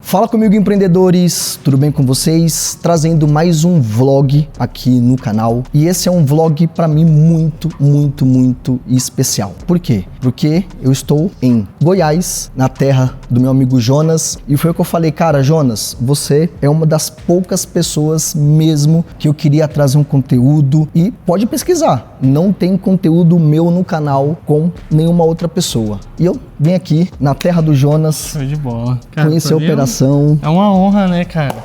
Fala comigo, empreendedores, tudo bem com vocês? Trazendo mais um vlog aqui no canal. E esse é um vlog para mim muito especial. Por quê? Porque eu estou em Goiás, na terra do meu amigo Jonas, e foi o que eu falei, cara, Jonas, você é uma das poucas pessoas mesmo que eu queria trazer um conteúdo, e pode pesquisar, não tem conteúdo meu no canal com nenhuma outra pessoa. E eu vim aqui na terra do Jonas, show de bola. Cara, conhecer a operação. É uma honra, né, cara?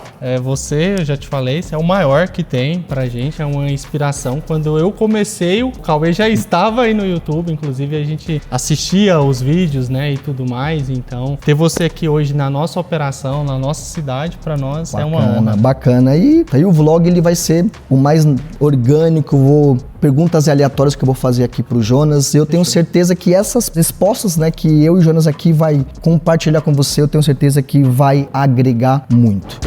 Você, eu já te falei, você é o maior que tem pra gente, é uma inspiração. Quando eu comecei, o Cauê já estava aí no YouTube, inclusive a gente assistia os vídeos, né, e tudo mais. Então, ter você aqui hoje na nossa operação, na nossa cidade, pra nós Bacana, é uma honra. Bacana. E aí o vlog ele vai ser o mais orgânico, perguntas aleatórias que eu vou fazer aqui pro Jonas. Eu tenho certeza que essas respostas, né, que eu e o Jonas aqui vai compartilhar com você, eu tenho certeza que vai agregar muito.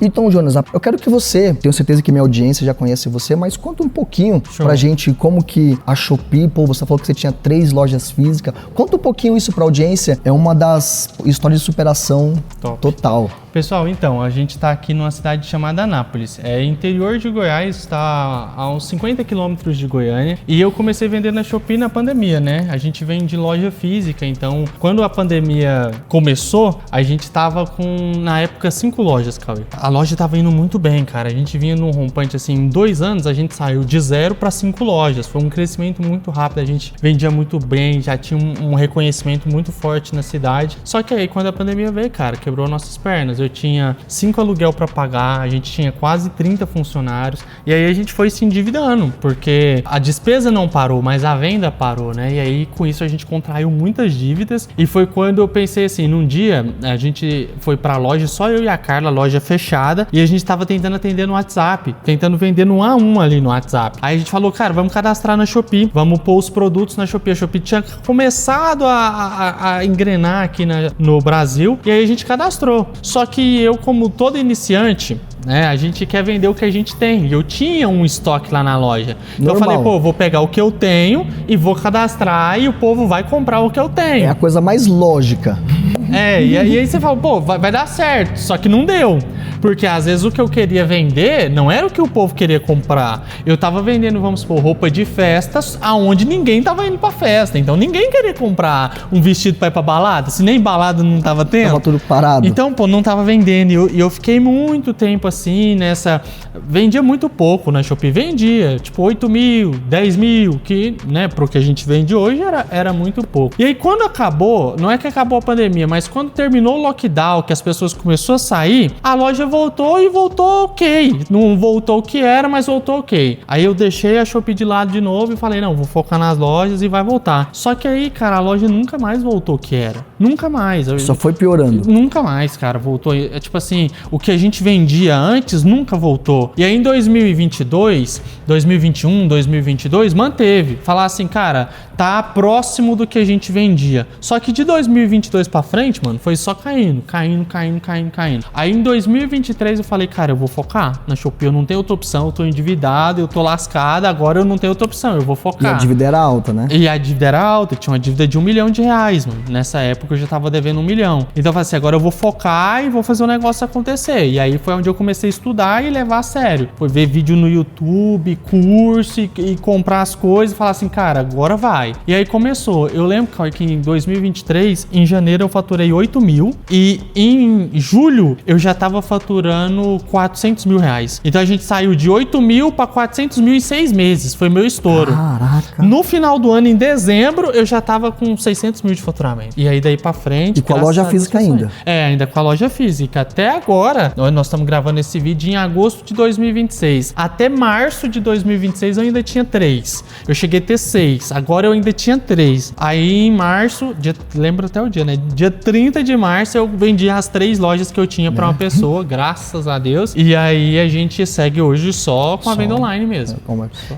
Então, Jonas, eu quero que você, tenho certeza que minha audiência já conhece você, mas conta um pouquinho pra gente como que a Shopee, você falou que você tinha 3 lojas físicas, conta um pouquinho isso pra audiência, é uma das histórias de superação total. Pessoal, então, a gente está aqui numa cidade chamada Anápolis. É interior de Goiás, está a uns 50 quilômetros de Goiânia. E eu comecei a vender na Shopee na pandemia, né? A gente vende loja física, então quando a pandemia começou, a gente estava com, na época, 5 lojas, Cauê. A loja estava indo muito bem, cara. A gente vinha num rompante, assim, em 2 anos a gente saiu de 0 para 5 lojas. Foi um crescimento muito rápido, a gente vendia muito bem, já tinha um reconhecimento muito forte na cidade. Só que aí, quando a pandemia veio, cara, quebrou nossas pernas. Eu tinha 5 aluguel para pagar, a gente tinha quase 30 funcionários, e aí a gente foi se endividando, porque a despesa não parou, mas a venda parou, né? E aí com isso a gente contraiu muitas dívidas, e foi quando eu pensei assim, num dia a gente foi pra loja, só eu e a Carla, loja fechada, e a gente tava tentando atender no WhatsApp, tentando vender no A1 ali no WhatsApp. Aí a gente falou, cara, vamos cadastrar na Shopee, vamos pôr os produtos na Shopee. A Shopee tinha começado a engrenar aqui no Brasil, e aí a gente cadastrou. Só que eu, como todo iniciante, né, a gente quer vender o que a gente tem. Eu tinha um estoque lá na loja. Então eu falei, vou pegar o que eu tenho e vou cadastrar e o povo vai comprar o que eu tenho. É a coisa mais lógica. E aí você fala, vai dar certo. Só que não deu. Porque às vezes o que eu queria vender não era o que o povo queria comprar. Eu tava vendendo, vamos supor, roupa de festas aonde ninguém tava indo pra festa. Então ninguém queria comprar um vestido pra ir pra balada. Se nem balada não tava tendo. Tava tudo parado. Então, não tava vendendo. E eu fiquei muito tempo assim nessa... Vendia muito pouco na Shopee. Vendia, tipo, 8 mil, 10 mil, que, né, pro que a gente vende hoje era muito pouco. E aí quando acabou, não é que acabou a pandemia, mas quando terminou o lockdown, que as pessoas começaram a sair, a loja voltou e voltou ok. Não voltou o que era, mas voltou ok. Aí eu deixei a Shopee de lado de novo e falei, não, vou focar nas lojas e vai voltar. Só que aí, cara, a loja nunca mais voltou o que era. Nunca mais. Só foi piorando. Nunca mais, cara, voltou. É tipo assim, o que a gente vendia antes nunca voltou. E aí em 2022, 2021, 2022, manteve. Falar assim, cara, tá próximo do que a gente vendia. Só que de 2022 pra frente, mano, foi só caindo. Aí em 2023 eu falei, cara, eu vou focar na Shopee, eu não tenho outra opção, eu tô endividado, eu tô lascado, agora eu não tenho outra opção, eu vou focar. E a dívida era alta, né? E a dívida era alta, tinha uma dívida de R$1 milhão, mano. Nessa época eu já tava devendo 1 milhão. Então eu falei assim, agora eu vou focar e vou fazer o negócio acontecer. E aí foi onde eu comecei a estudar e levar a sério. Foi ver vídeo no YouTube, curso e comprar as coisas e falar assim, cara, agora vai. E aí começou. Eu lembro que em 2023, em janeiro eu faturei 8 mil e em julho eu já tava faturando 400 mil reais. Então a gente saiu de 8 mil para 400 mil em 6 meses. Foi meu estouro. Caraca. No final do ano, em dezembro, eu já tava com 600 mil de faturamento. E aí daí pra frente... E com a loja física ainda? Ainda com a loja física. Até agora, nós estamos gravando esse vídeo em agosto de 2026. Até março de 2026 eu ainda tinha 3. Eu cheguei a ter 6. Agora eu ainda tinha 3. Aí em março, lembro até o dia, né? Dia 30 de março eu vendi as 3 lojas que eu tinha pra uma pessoa, graças a Deus. E aí a gente segue hoje só com a venda online mesmo.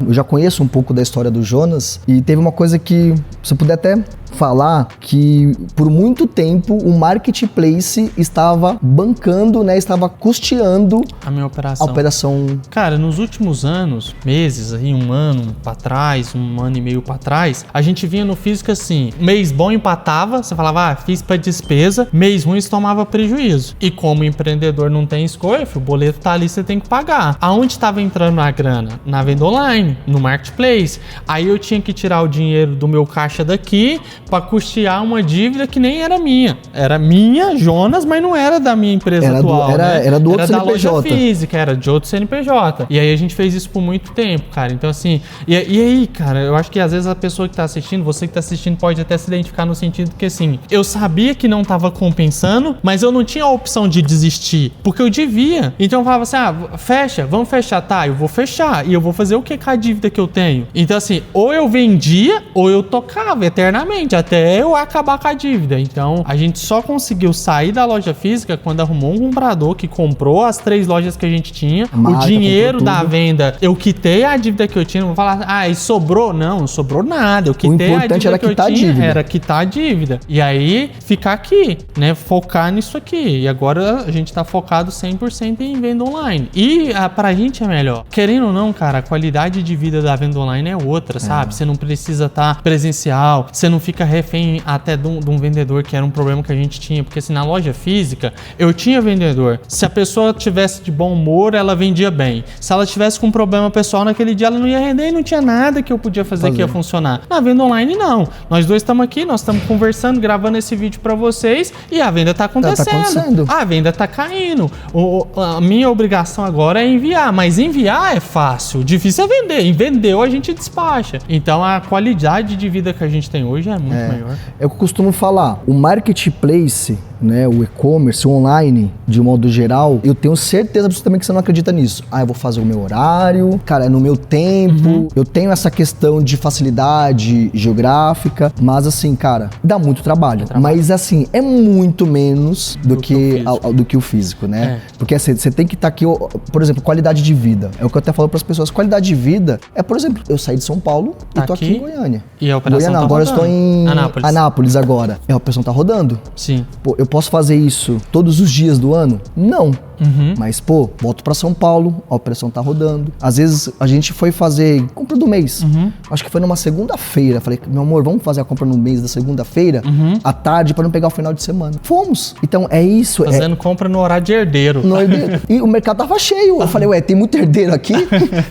Eu já conheço um pouco da história do Jonas e teve uma coisa que, se eu puder até falar, que por muito tempo o Marketplace estava bancando, né, estava custeando a minha operação. A operação. Cara, nos últimos anos, meses, aí, um ano pra trás, um ano e meio pra trás, a gente vinha no físico assim, mês bom empatava, você falava, fiz pra despesa, mês ruim você tomava prejuízo. E como o empreendedor não tem escolha, o boleto tá ali, você tem que pagar. Aonde estava entrando a grana? Na venda online, no Marketplace. Aí eu tinha que tirar o dinheiro do meu caixa daqui para custear uma dívida que nem era minha. Era minha, Jonas, mas não era da minha empresa atual. Era do outro CNPJ. Era da loja física, era de outro CNPJ. E aí a gente fez isso por muito tempo, cara. Então assim, e aí, cara, eu acho que às vezes a pessoa que tá assistindo, você que tá assistindo pode até se identificar no sentido que assim, eu sabia que não tava compensando, mas eu não tinha a opção de desistir, porque eu devia. Então eu falava assim, fecha, vamos fechar, tá, eu vou fechar. E eu vou fazer o que com a dívida que eu tenho? Então assim, ou eu vendia, ou eu tocava eternamente, até eu acabar com a dívida. Então, a gente só conseguiu sair da loja física quando arrumou um comprador que comprou as 3 lojas que a gente tinha. O dinheiro da venda, eu quitei a dívida que eu tinha. Não vou falar, e sobrou? Não sobrou nada. Eu quitei a dívida que eu tinha. Era quitar a dívida. E aí, ficar aqui, né? Focar nisso aqui. E agora, a gente tá focado 100% em venda online. E pra gente é melhor. Querendo ou não, cara, a qualidade de vida da venda online é outra, sabe? Você não precisa estar presencial, você não fica refém até de um vendedor, que era um problema que a gente tinha, porque assim, na loja física, eu tinha vendedor. Se a pessoa tivesse de bom humor, ela vendia bem. Se ela tivesse com um problema pessoal naquele dia, ela não ia render e não tinha nada que eu podia fazer que ia funcionar. Na venda online, não. Nós dois estamos aqui, nós estamos conversando, gravando esse vídeo para vocês e a venda tá acontecendo. A venda tá caindo. A minha obrigação agora é enviar, mas enviar é fácil. O difícil é vender. E vendeu, a gente despacha. Então, a qualidade de vida que a gente tem hoje é muito maior. É o que eu costumo falar, o Marketplace, né, o e-commerce, o online, de um modo geral, eu tenho certeza absolutamente que você não acredita nisso. Eu vou fazer o meu horário, cara, é no meu tempo, eu tenho essa questão de facilidade geográfica, mas assim, cara, dá muito trabalho. Mas assim, é muito menos do que o físico, né? Porque assim, você tem que estar aqui, por exemplo, qualidade de vida. É o que eu até falo para as pessoas, qualidade de vida é, por exemplo, eu saí de São Paulo e tô aqui em Goiânia. E a operação Goiânia, agora eu estou em Anápolis agora. A operação tá rodando. Sim. Pô, eu posso fazer isso todos os dias do ano? Não. Mas, volto pra São Paulo, a operação tá rodando. Às vezes, a gente foi fazer compra do mês. Acho que foi numa segunda-feira. Falei, meu amor, vamos fazer a compra no mês da segunda-feira, à tarde, pra não pegar o final de semana. Fomos. Então, é isso. Fazendo compra no horário de herdeiro. E o mercado tava cheio. Eu falei, tem muito herdeiro aqui?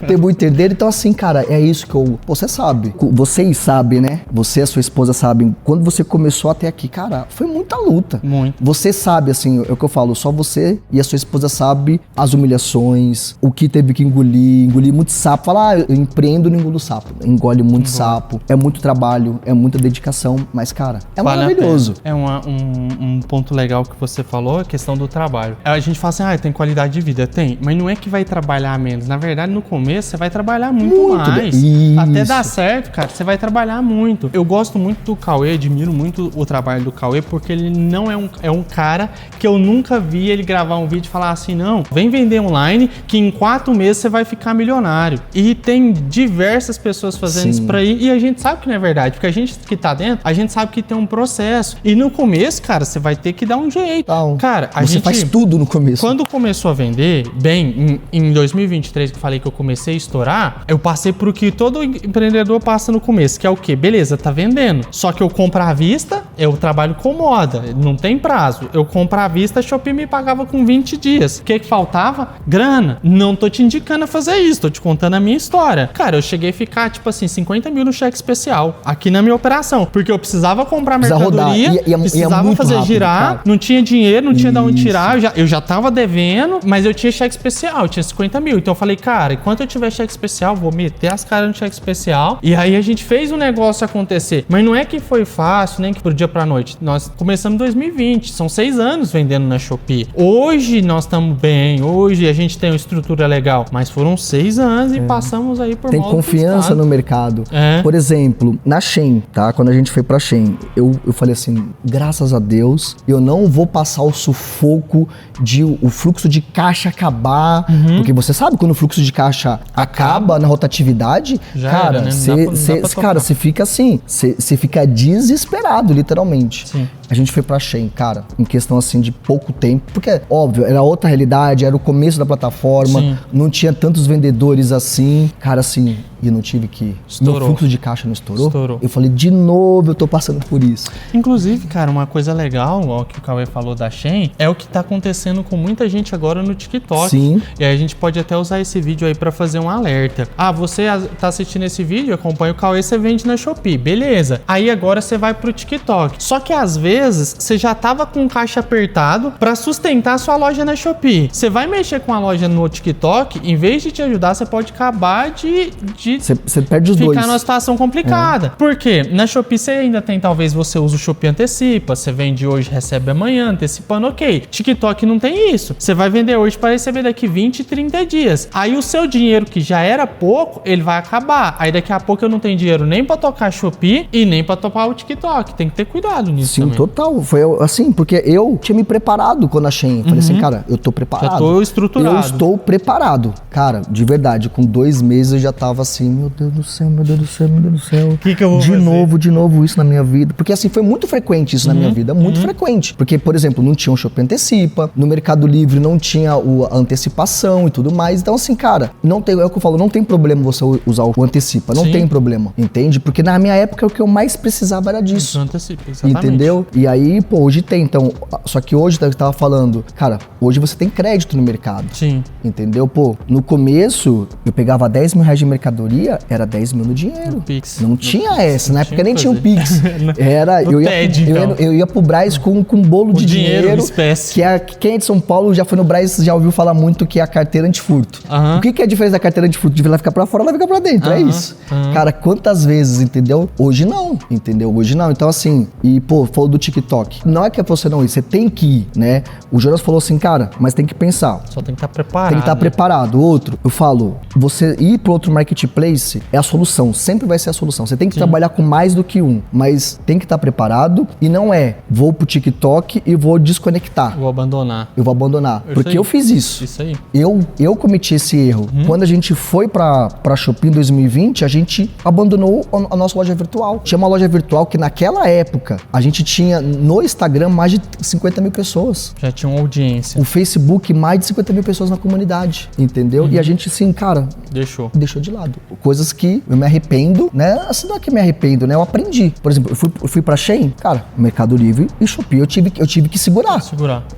Tem muito herdeiro. Então, assim, cara, é isso que você sabe. Vocês sabem, né? Você e a sua esposa sabem. Quando você começou até aqui, cara, foi muita luta. Muito. Você sabe, assim, é o que eu falo, só você e a sua esposa sabe as humilhações, o que teve que engolir muito sapo. Fala, eu empreendo e não engulo sapo. Engole muito sapo, é muito trabalho, é muita dedicação, mas, cara, é maravilhoso. É um ponto legal que você falou, a questão do trabalho. A gente fala assim, tem qualidade de vida, tem, mas não é que vai trabalhar menos. Na verdade, no começo, você vai trabalhar muito mais. Até dar certo, cara, você vai trabalhar muito. Eu gosto muito do Cauê, admiro muito o trabalho do Cauê, porque ele não é um cara que eu nunca vi ele gravar um vídeo e falar assim, não, vem vender online que em 4 meses você vai ficar milionário. E tem diversas pessoas fazendo isso pra ir e a gente sabe que não é verdade, porque a gente que tá dentro, a gente sabe que tem um processo. E no começo, cara, você vai ter que dar um jeito. Cara, você faz tudo no começo. Quando começou a vender, bem, em 2023, que eu falei que eu comecei a estourar, eu passei por o que todo empreendedor passa no começo, que é o quê? Beleza, tá vendendo. Só que eu compro à vista, eu trabalho com moda, não tem prazo. Eu compro à vista, a Shopee me pagava com 20 dias. O que faltava? Grana. Não tô te indicando a fazer isso, tô te contando a minha história. Cara, eu cheguei a ficar, tipo assim, 50 mil no cheque especial, aqui na minha operação, porque eu precisava comprar mercadoria, precisava fazer rápido, girar, cara. Não tinha dinheiro, não tinha de onde tirar, eu já tava devendo, mas eu tinha cheque especial, eu tinha 50 mil. Então eu falei, cara, enquanto eu tiver cheque especial, vou meter as caras no cheque especial. E aí a gente fez o negócio acontecer. Mas não é que foi fácil, nem que pro dia dia pra noite. Nós começamos em 2020, são 6 anos vendendo na Shopee. Hoje nós estamos bem, hoje a gente tem uma estrutura legal, mas foram 6 anos e passamos aí por Tem confiança no mercado. Por exemplo, na Shein, tá? Quando a gente foi pra Shein, eu falei assim, graças a Deus, eu não vou passar o sufoco de o fluxo de caixa acabar, porque você sabe quando o fluxo de caixa acaba na rotatividade, já cara, era, né? Você fica assim, você fica desesperado, literalmente. Sim. A gente foi pra Shein, cara, em questão assim de pouco tempo, porque, óbvio, era outra realidade, era o começo da plataforma, Sim. não tinha tantos vendedores assim, cara, assim, e não tive que... Estourou. Meu fluxo de caixa não estourou? Estourou. Eu falei, de novo, eu tô passando por isso. Inclusive, cara, uma coisa legal, ó, que o Cauê falou da Shein, é o que tá acontecendo com muita gente agora no TikTok. Sim. E aí a gente pode até usar esse vídeo aí pra fazer um alerta. Ah, você tá assistindo esse vídeo, acompanha o Cauê, você vende na Shopee, beleza. Aí agora você vai pro TikTok. Só que às vezes você já tava com o caixa apertado pra sustentar a sua loja na Shopee. Você vai mexer com a loja no TikTok, em vez de te ajudar, você pode acabar de Você perde os dois. ficar numa situação complicada. Por quê? Na Shopee você ainda tem, talvez você usa o Shopee Antecipa, você vende hoje, recebe amanhã, antecipando, ok. TikTok não tem isso. Você vai vender hoje para receber daqui 20, 30 dias. Aí o seu dinheiro, que já era pouco, ele vai acabar. Aí daqui a pouco eu não tenho dinheiro nem para tocar Shopee e nem para topar o TikTok. Tem que ter cuidado nisso. Sim, também. total. Foi assim, porque eu tinha me preparado quando a Shein. Falei assim, cara, eu tô preparado. Já tô estruturado. Eu estou preparado. Cara, de verdade, com 2 meses eu já tava assim, meu Deus do céu, meu Deus do céu, meu Deus do céu. O que eu vou fazer? De novo isso na minha vida. Porque assim, foi muito frequente isso na minha vida, muito frequente. Porque, por exemplo, não tinha um Shopee Antecipa, no Mercado Livre não tinha a antecipação e tudo mais. Então assim, cara, não tem, é o que eu falo, não tem problema você usar o Antecipa, não Sim. tem problema, entende? Porque na minha época o que eu mais precisava era disso. Antecipa, exatamente. Entendeu? E aí, pô, hoje tem, então, só que hoje eu tava falando, cara, hoje você tem crédito no mercado. Sim. Entendeu? Pô, no começo, eu pegava 10 mil reais de mercadoria, era 10 mil no dinheiro. Pix. Não tinha essa, na época nem tinha o o Pix. Era, No TED, então. eu ia pro Brás com bolo de dinheiro. espécie. Que quem é de São Paulo já foi no Brás, já ouviu falar muito que é a carteira antifurto. Aham. O que é a diferença da carteira antifurto? De ela ficar pra fora, ela fica pra dentro, é Aham, isso. aham. Cara, quantas vezes, entendeu? Hoje não, entendeu? Hoje não. Então assim, e pô, falou do TikTok. Não é que você não ir, você tem que ir, né? O Jonas falou assim, cara, mas tem que pensar. Só tem que estar preparado. Tem que estar preparado. Outro, eu falo, você ir para outro marketplace é a solução, sempre vai ser a solução. Você tem que trabalhar com mais do que um, mas tem que estar preparado e não é, vou pro TikTok e vou desconectar. Vou abandonar. Eu vou abandonar. Isso Porque aí. eu fiz isso. Isso aí. Eu cometi esse erro. Quando a gente foi pra Shopee em 2020, a gente abandonou a nossa loja virtual. Tinha uma loja virtual que naquela época a gente tinha no Instagram mais de 50 mil pessoas. Já tinha uma audiência. O Facebook, mais de 50 mil pessoas na comunidade, entendeu? E a gente, assim, cara, Deixou. deixou de lado. Coisas que eu me arrependo, né? Assim, não é que me arrependo, né? Eu aprendi. Por exemplo, eu fui pra Shein, cara, Mercado Livre e Shopee, eu tive que segurar.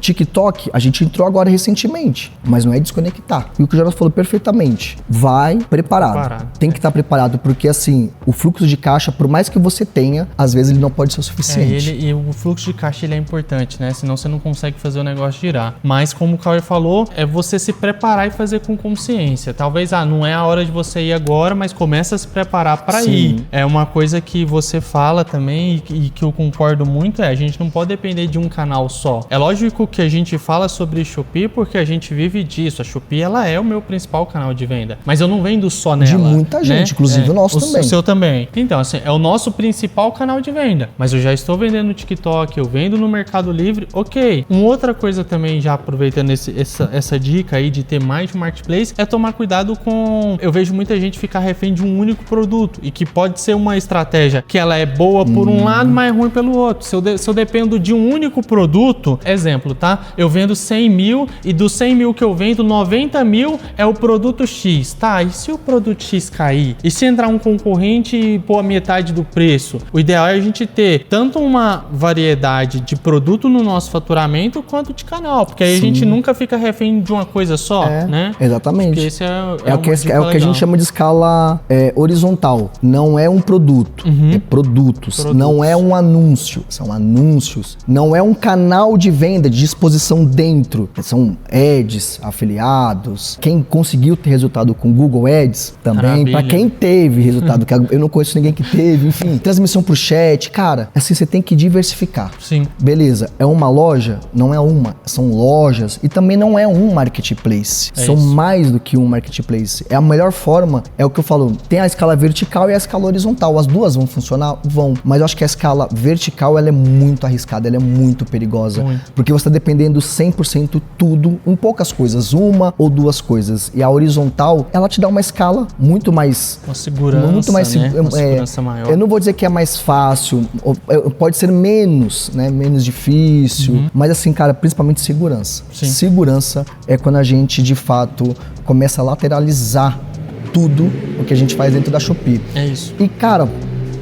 TikTok, a gente entrou agora recentemente, mas não é desconectar. E o que o Jonas falou perfeitamente, vai preparado. Tem que estar preparado, porque assim, o fluxo de caixa, por mais que você tenha, às vezes ele não pode ser o suficiente. E o fluxo de caixa ele é importante, né? Senão você não consegue fazer o negócio girar. Mas como o Cauê falou, é você se preparar e fazer com consciência. Talvez, não é a hora de você ir agora, mas começa a se preparar para ir. É uma coisa que você fala também e que eu concordo muito, a gente não pode depender de um canal só. É lógico que a gente fala sobre Shopee porque a gente vive disso. A Shopee, ela é o meu principal canal de venda. Mas eu não vendo só nela. De muita gente, inclusive o nosso também. O seu também. Então, assim, é o nosso principal canal de venda. Mas eu já estou vendendo no TikTok, eu vendo no Mercado Livre, ok. Uma outra coisa também, já aproveitando essa dica aí de ter mais de marketplace, é tomar cuidado com... Eu vejo muita gente ficar refém de um único produto e que pode ser uma estratégia que ela é boa por um lado, mas ruim pelo outro. Se eu dependo de um único produto, exemplo, tá? Eu vendo 100 mil e dos 100 mil que eu vendo, 90 mil é o produto X, tá? E se o produto X cair? E se entrar um concorrente e pôr a metade do preço? O ideal é a gente ter tanto uma variedade de produto no nosso faturamento quanto de canal, porque aí a gente nunca fica refém de uma coisa só, né? Exatamente. Porque esse é o que a gente chama de escala horizontal. Não é um produto, é produtos. Não é um anúncio, são anúncios. Não é um canal de venda, de exposição dentro. São ads, afiliados. Quem conseguiu ter resultado com Google Ads também. Para quem teve resultado, que eu não conheço ninguém que teve, enfim. Transmissão pro chat. Cara, assim, você tem que diversificar diversificar. Sim. Beleza, é uma loja? Não é uma, são lojas e também não é um marketplace. São isso. mais do que um marketplace. É a melhor forma, é o que eu falo, tem a escala vertical e a escala horizontal. As duas vão funcionar? Vão. Mas eu acho que a escala vertical, ela é muito arriscada, ela é muito perigosa. Muito. Porque você está dependendo 100% tudo em poucas coisas, uma ou duas coisas. E a horizontal, ela te dá uma escala muito mais... Uma segurança, muito mais, né? Uma segurança maior. Eu não vou dizer que é mais fácil, pode ser menos, né? Menos difícil, mas assim, cara, principalmente segurança. Sim. Segurança é quando a gente, de fato, começa a lateralizar tudo o que a gente faz dentro da Shopee. É isso. E, cara,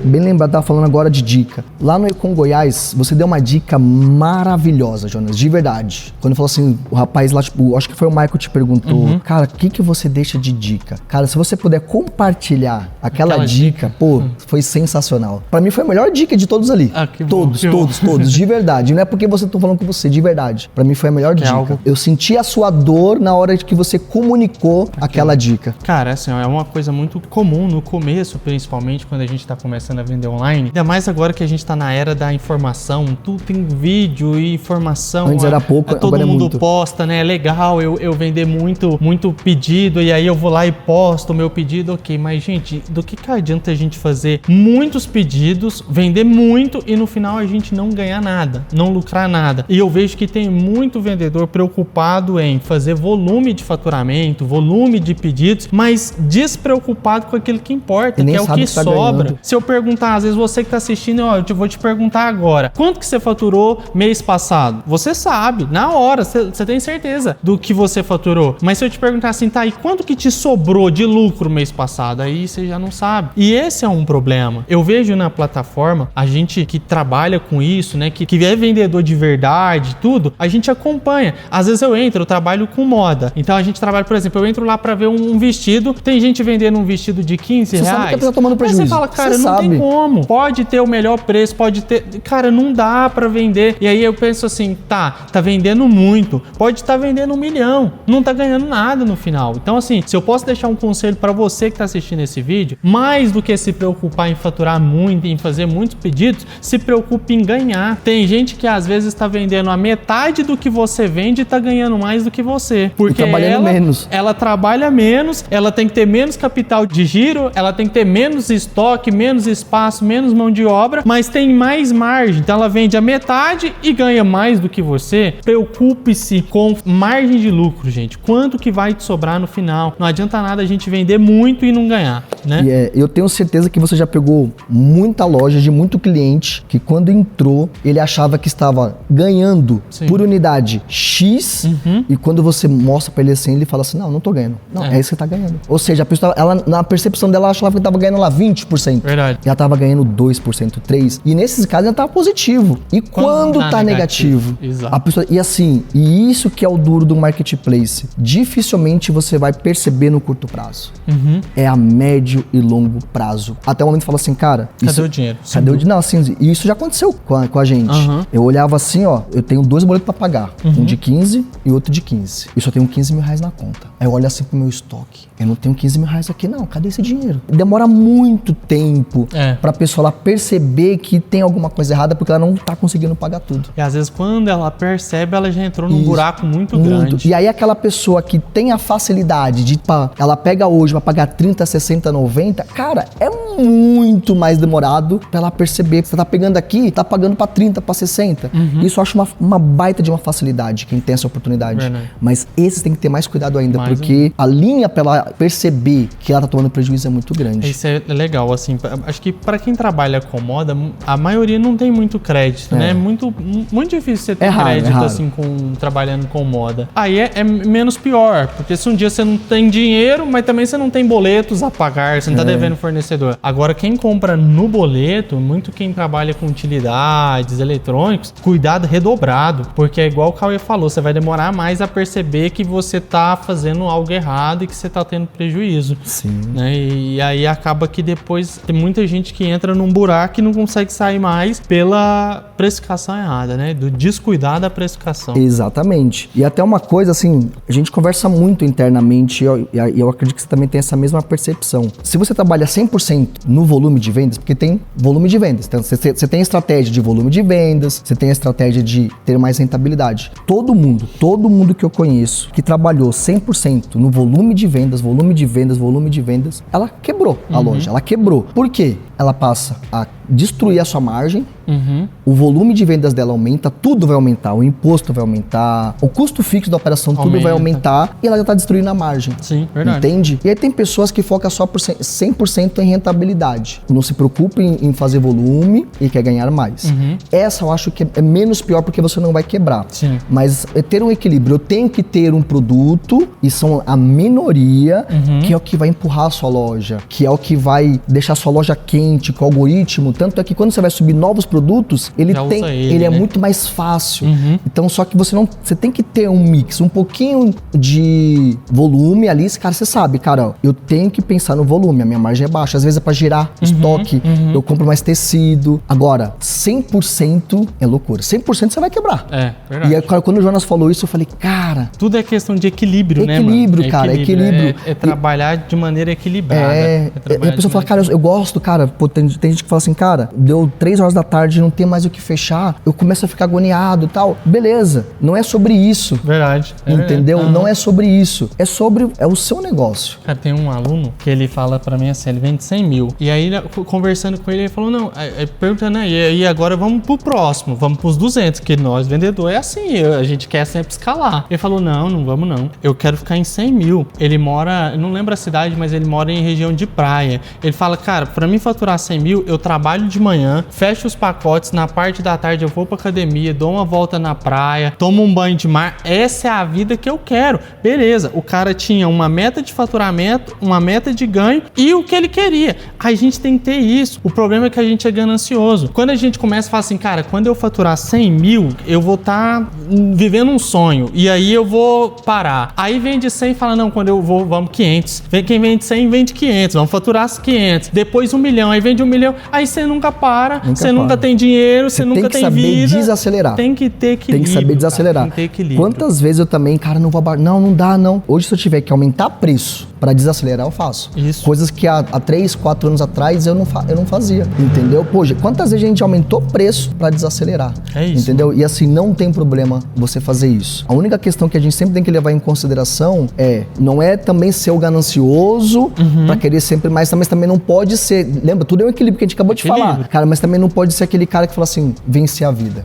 bem lembrado, tava falando agora de dica. Lá no Econ Goiás, você deu uma dica maravilhosa, Jonas, de verdade. Quando falou assim, o rapaz lá, tipo, acho que foi o Michael que te perguntou, cara, o que você deixa de dica? Cara, se você puder compartilhar aquela dica, pô, foi sensacional. Pra mim foi a melhor dica de todos ali. Ah, que bom, todos, que todos, bom. todos, de verdade. Não é porque você tá falando com você, de verdade. Pra mim foi a melhor dica. algo- Eu senti a sua dor na hora que você comunicou aquela dica. Cara, assim, é uma coisa muito comum no começo, principalmente quando a gente tá começando a vender online. Ainda mais agora que a gente tá na era da informação, tudo tem vídeo e informação. Antes era pouco, todo agora é mundo muito. posta, né? É legal eu vender muito pedido e aí eu vou lá e posto o meu pedido, ok. Mas, gente, do que adianta a gente fazer muitos pedidos, vender muito e no final a gente não ganhar nada, não lucrar nada? E eu vejo que tem muito vendedor preocupado em fazer volume de faturamento, volume de pedidos, mas despreocupado com aquilo que importa, E nem que é o sabe que que tá sobra. ganhando. Se eu perguntar, às vezes você que tá assistindo, ó, eu vou te perguntar agora, quanto que você faturou mês passado? Você sabe, na hora, você tem certeza do que você faturou. Mas se eu te perguntar assim, tá, e quanto que te sobrou de lucro mês passado? Aí você já não sabe. E esse é um problema. Eu vejo na plataforma, a gente que trabalha com isso, né, que é vendedor de verdade, tudo, a gente acompanha. Às vezes eu trabalho com moda. Então a gente trabalha, por exemplo, eu entro lá pra ver um vestido, tem gente vendendo um vestido de 15 Você reais. sabe que a pessoa tá tomando Aí prejuízo. você fala, cara, Você não tem sabe. como. Pode ter o melhor preço, pode ter... Cara, não dá pra vender. E aí eu penso assim, tá vendendo muito. Pode estar vendendo 1 milhão. Não tá ganhando nada no final. Então assim, se eu posso deixar um conselho pra você que tá assistindo esse vídeo, mais do que se preocupar em faturar muito, em fazer muitos pedidos, se preocupe em ganhar. Tem gente que às vezes tá vendendo a metade do que você vende e tá ganhando mais do que você. Porque trabalhando menos. ela trabalha menos, ela tem que ter menos capital de giro, ela tem que ter menos estoque, menos espaço, menos mão de obra, mas tem mais margem. Então ela vende a metade e ganha mais do que você. Preocupe-se com margem de lucro, gente. Quanto que vai te sobrar no final? Não adianta nada a gente vender muito e não ganhar, né? E eu tenho certeza que você já pegou muita loja de muito cliente que quando entrou, ele achava que estava ganhando Sim. por unidade X e quando você mostra pra ele assim, ele fala assim, não tô ganhando. Não, é isso que você tá ganhando. Ou seja, a pessoa, ela, na percepção dela, ela achava que tava ganhando lá 20%. Verdade. E ela tava ganhando 2%, 3%. E nesses casos ela tava positivo. E quando tá negativo? Exato. A pessoa, e assim, e isso que é o duro do marketplace. Dificilmente você vai perceber no curto prazo. É a médio e longo prazo. Até o momento fala assim, cara... Cadê o dinheiro? Cadê o dinheiro? Não, assim, e isso já aconteceu com a gente. Eu olhava assim, ó, eu tenho 2 boletos pra pagar. Um de 15 e outro de 15. Eu só tenho 15 mil reais na conta. Aí eu olho assim pro meu estoque. Eu não tenho 15 mil reais aqui, não. Cadê esse dinheiro? Demora muito tempo pra pessoa lá perceber que tem alguma coisa errada porque ela não tá conseguindo pagar tudo. E às vezes quando ela percebe, ela já entrou num buraco muito grande. E aí aquela pessoa que tem a facilidade de, ela pega hoje pra pagar 30, 60, 90, cara, é muito mais demorado pra ela perceber. Você tá pegando aqui, tá pagando pra 30, pra 60. Isso eu acho uma baita de uma facilidade, quem tem essa oportunidade. Verdade. Mas esses tem que ter mais cuidado ainda, Mais porque a linha pra ela perceber que ela tá tomando prejuízo é muito grande. Isso é legal, assim, acho que pra quem trabalha com moda, a maioria não tem muito crédito, né? É muito difícil você ter crédito, assim, trabalhando com moda. Aí é menos pior, porque se um dia você não tem dinheiro, mas também você não tem boletos a pagar, você não tá devendo fornecedor. Agora, quem compra no boleto, muito quem trabalha com utilidades, eletrônicos, cuidado redobrado, porque é igual o Cauê falou, você vai demorar mais a perceber que você tá fazendo algo errado e que você tá tendo prejuízo. Sim. Né? E aí acaba que depois tem muita gente que entra num buraco e não consegue sair mais pela precificação errada, né? Do descuidar da precificação. Exatamente. E até uma coisa, assim, a gente conversa muito internamente e eu acredito que você também tem essa mesma percepção. Se você trabalha 100% no volume de vendas, porque tem volume de vendas. Então, você tem a estratégia de volume de vendas, você tem a estratégia de ter mais rentabilidade. Todo mundo que eu conheço que trabalhou 100% no volume de vendas, ela quebrou a loja, ela quebrou. Por quê? Ela passa a destruir a sua margem, o volume de vendas dela aumenta, tudo vai aumentar, o imposto vai aumentar, o custo fixo da operação, tudo vai aumentar e ela já está destruindo a margem. Sim, verdade. Entende? E aí tem pessoas que focam só por 100% em rentabilidade. Não se preocupa em fazer volume e quer ganhar mais. Essa eu acho que é menos pior porque você não vai quebrar. Sim. Mas é ter um equilíbrio. Eu tenho que ter um produto e são a minoria que é o que vai empurrar a sua loja, que é o que vai deixar a sua loja quente com o algoritmo. Tanto é que quando você vai subir novos produtos, ele é muito mais fácil. Então, só que você tem que ter um mix, um pouquinho de volume ali. Cara, você sabe, cara, eu tenho que pensar no volume, a minha margem é baixa. Às vezes é pra girar estoque, eu compro mais tecido. Agora, 100% é loucura. 100% você vai quebrar. É, verdade. E aí, quando o Jonas falou isso, eu falei, cara... Tudo é questão de equilíbrio, né, mano? Equilíbrio, cara, equilíbrio. É trabalhar de maneira equilibrada. E a pessoa fala, cara, eu gosto, cara, pô, tem gente que fala assim, cara, deu 3 horas da tarde, não tem mais o que fechar, eu começo a ficar agoniado e tal. Beleza, não é sobre isso. Verdade. Entendeu? Não é sobre isso. É o seu negócio. Cara, tem um aluno que ele fala pra mim assim, ele vende 100 mil. E aí, conversando com ele, ele falou, não, perguntando aí, agora vamos pro próximo, vamos pros 200, que nós, vendedor, é assim, a gente quer sempre escalar. Ele falou, não vamos não. Eu quero ficar em 100 mil. Ele mora, não lembro a cidade, mas ele mora em região de praia. Ele fala, cara, pra mim faturar 100 mil, eu trabalho de manhã, fecho os pacotes, na parte da tarde eu vou pra academia, dou uma volta na praia, tomo um banho de mar. Essa é a vida que eu quero. Beleza, o cara tinha uma meta de faturamento, uma meta de ganho e o que ele queria. A gente tem que ter isso. O problema é que a gente é ganancioso. Quando a gente começa a falar assim, cara, quando eu faturar 100 mil, eu vou estar vivendo um sonho e aí eu vou parar. Aí vende 100 e fala, não, quando eu vou, vamos 500. Quem vende 100, vende 500. Vamos faturar 500. Depois 1 milhão, aí vende 1 milhão. Aí você nunca para, você nunca tem dinheiro, você nunca tem vida. Tem que saber desacelerar. Tem que ter equilíbrio. Tem que saber desacelerar. Cara, tem que ter equilíbrio. Quantas vezes eu também, cara, não vou não dá, não. Hoje, se eu tiver que aumentar preço para desacelerar, eu faço. Isso. Coisas que há 3, 4 anos atrás eu não fazia, entendeu? Poxa, quantas vezes a gente aumentou preço para desacelerar? É isso. Entendeu? E assim, não tem problema você fazer isso. A única questão que a gente sempre tem que levar em consideração não é também ser o ganancioso para querer sempre mais, mas também não pode ser, lembra, tudo é um equilíbrio que a gente acabou de falar, cara, mas também não pode ser aquele cara que fala assim, vencer a vida.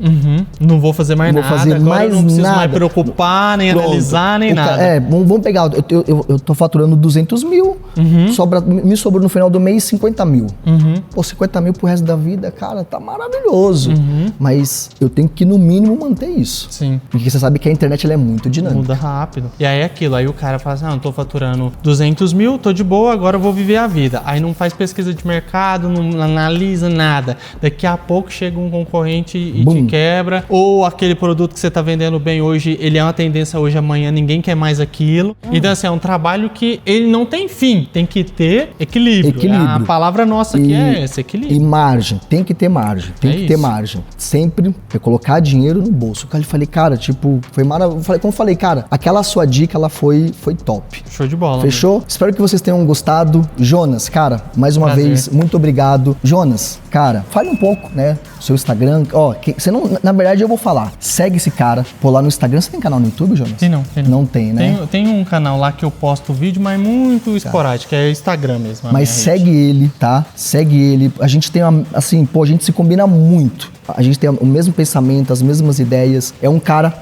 Não vou fazer mais nada, agora eu não preciso mais preocupar, nem analisar, nem nada. Vamos pegar, eu tô faturando 200 mil, me sobrou no final do mês 50 mil. Pô, 50 mil pro resto da vida, cara, tá maravilhoso. Mas eu tenho que, no mínimo, manter isso. Sim. Porque você sabe que a internet ela é muito dinâmica. Muda rápido. E aí é aquilo, aí o cara fala assim, não, tô faturando 200 mil, tô de boa, agora eu vou viver a vida. Aí não faz pesquisa de mercado, não analisa nada. Daqui a pouco chega um concorrente e te quebra, ou aquele produto que você tá vendendo bem hoje, ele é uma tendência hoje, amanhã ninguém quer mais aquilo. Então assim, é um trabalho que ele não tem fim, tem que ter equilíbrio. A palavra nossa aqui é esse, equilíbrio. E margem, tem que ter margem, ter margem. Sempre colocar dinheiro no bolso. Eu falei, cara, tipo, foi maravilhoso. Como eu falei, cara, aquela sua dica, ela foi top. Show de bola. Fechou? Mano. Espero que vocês tenham gostado. Jonas, cara, mais uma vez, muito obrigado. Jonas, cara, fale um pouco, né, seu Instagram. Você não, na verdade eu vou falar, segue esse cara, pô, lá no Instagram. Você tem canal no YouTube, Jonas? Tem não. Não tem, né? Tem um canal lá que eu posto vídeo, mas muito esporádico, é Instagram mesmo. Mas segue ele, tá? Segue ele. A gente tem assim, pô, a gente se combina muito. A gente tem o mesmo pensamento, as mesmas ideias. É um cara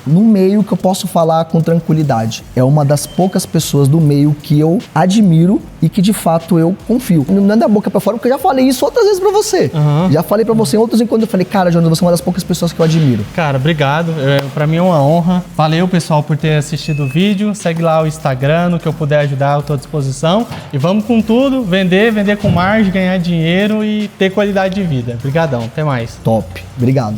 no meio que eu posso falar com tranquilidade. É uma das poucas pessoas do meio que eu admiro e que de fato eu confio. Não é da boca pra fora, porque eu já falei isso outras vezes pra você. Já falei pra você em outros encontros. Eu falei, cara, Jonas, você é uma das poucas pessoas que eu admiro. Cara, obrigado. Pra mim é uma honra. Valeu, pessoal, por ter assistido o vídeo. Segue lá o Instagram, no que eu puder ajudar, eu tô à disposição. E vamos com tudo, vender com margem, ganhar dinheiro e ter qualidade de vida. Obrigadão, até mais. Top, obrigado.